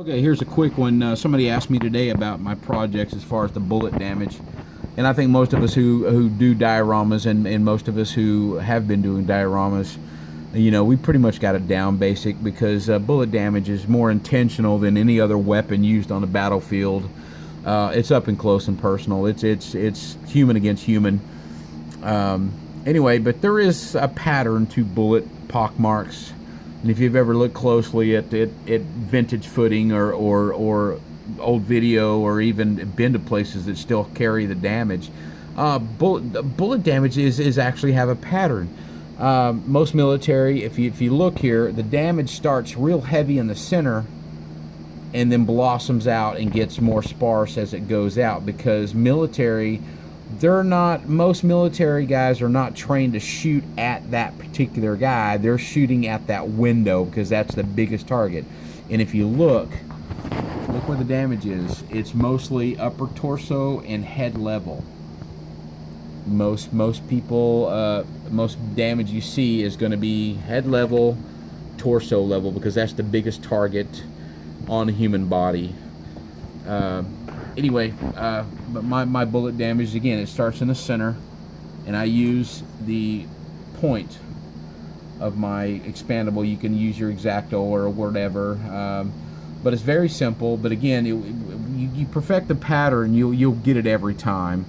Okay, here's a quick one. Somebody asked me today about my projects as far as the bullet damage. And I think most of us who do dioramas and most of us who have been doing dioramas, we pretty much got it down basic because bullet damage is more intentional than any other weapon used on the battlefield. It's up and close and personal. It's human against human. Anyway, but there is a pattern to bullet pockmarks. And if you've ever looked closely at vintage footing or old video, or even been to places that still carry the damage, bullet damage is actually have a pattern. Most military, if you look here, the damage starts real heavy in the center and then blossoms out and gets more sparse as it goes out, because most military guys are not trained to shoot at that particular guy. They're shooting at that window because that's the biggest target. And if you look where the damage is. It's mostly upper torso and head level. Most people, most damage you see is going to be head level, torso level, because that's the biggest target on a human body. Anyway, but my bullet damage, again, it starts in the center, and I use the point of my expandable. You can use your X-Acto or whatever, but it's very simple. But again, you perfect the pattern, you'll get it every time.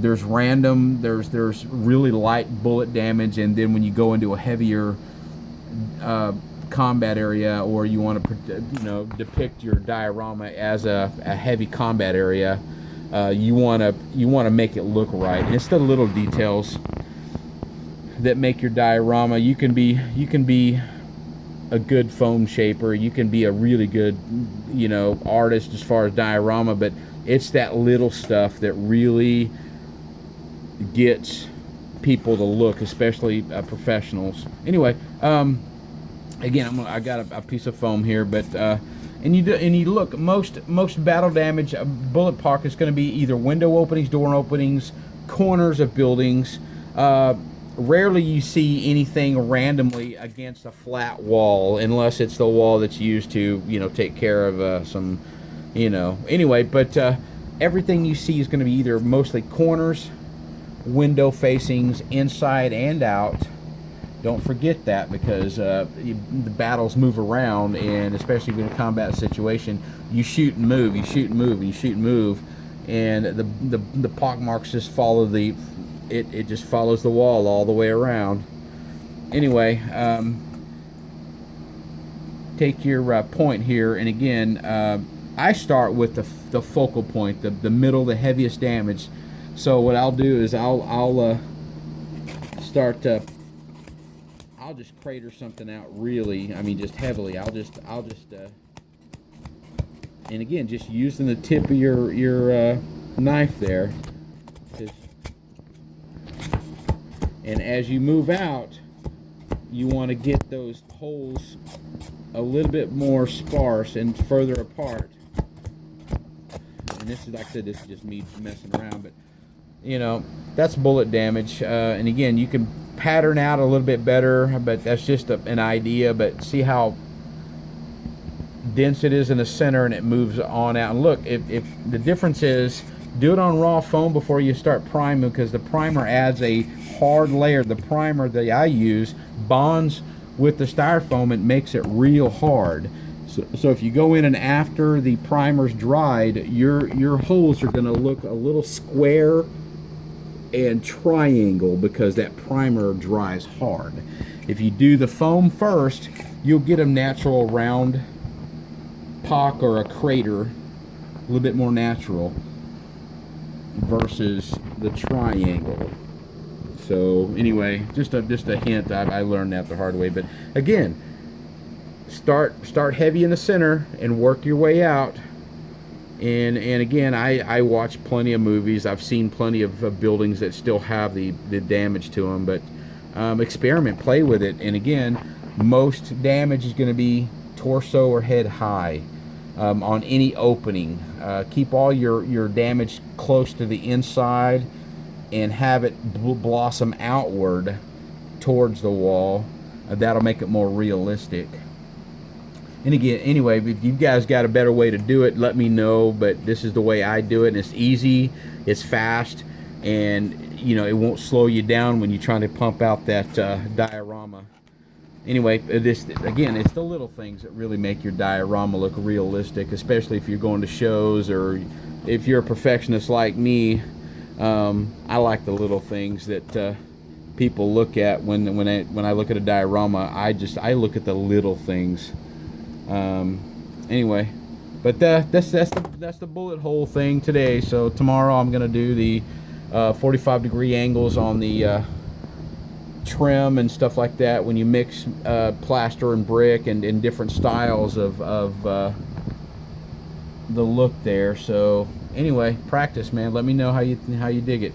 There's random, there's really light bullet damage, and then when you go into a heavier combat area, or you want to depict your diorama as a heavy combat area, you want to make it look right. And it's the little details that make your diorama. You can be a good foam shaper, you can be a really good artist as far as diorama, but it's that little stuff that really gets people to look, especially professionals. Anyway, again, I got a piece of foam here, but and you look, most battle damage, bullet pocket is going to be either window openings, door openings, corners of buildings. Rarely you see anything randomly against a flat wall, unless it's the wall that's used to take care of some anyway. But everything you see is going to be either mostly corners, window facings, inside and out. Don't forget that, because the battles move around, and especially in a combat situation, you shoot and move, you shoot and move, and you shoot and move, and the pock marks just follow it just follows the wall all the way around. Anyway, take your point here, and again, I start with the focal point, the middle, the heaviest damage. So what I'll do is I'll start to. I'll just crater something out really, just heavily. I'll just and again, just using the tip of your knife there. And as you move out, you want to get those holes a little bit more sparse and further apart. And this is, like I said, this is just me messing around, but that's bullet damage. And again, you can pattern out a little bit better, but that's just an idea. But see how dense it is in the center, and it moves on out. And look, if the difference is, do it on raw foam before you start priming, because the primer adds a hard layer. The primer that I use bonds with the styrofoam and makes it real hard. So if you go in and after the primer's dried, your holes are going to look a little square and triangle, because that primer dries hard. If you do the foam first, you'll get a natural round pock or a crater, a little bit more natural, versus the triangle. So anyway, just a hint. I learned that the hard way. But again, start heavy in the center and work your way out. And again, I watch plenty of movies. I've seen plenty of buildings that still have the damage to them. But experiment, play with it. And again, most damage is going to be torso or head high on any opening. Keep all your damage close to the inside, and have it blossom outward towards the wall. That'll make it more realistic. And again, anyway, if you guys got a better way to do it, let me know. But this is the way I do it, and it's easy, it's fast, and you know, it won't slow you down when you're trying to pump out that diorama. Anyway, this again, it's the little things that really make your diorama look realistic, especially if you're going to shows or if you're a perfectionist like me. I like the little things that people look at when I look at a diorama. I look at the little things. Anyway, but that's the bullet hole thing today. So tomorrow I'm gonna do the 45-degree angles on the trim and stuff like that. When you mix plaster and brick and in different styles of the look there. So anyway, practice, man. Let me know how you dig it.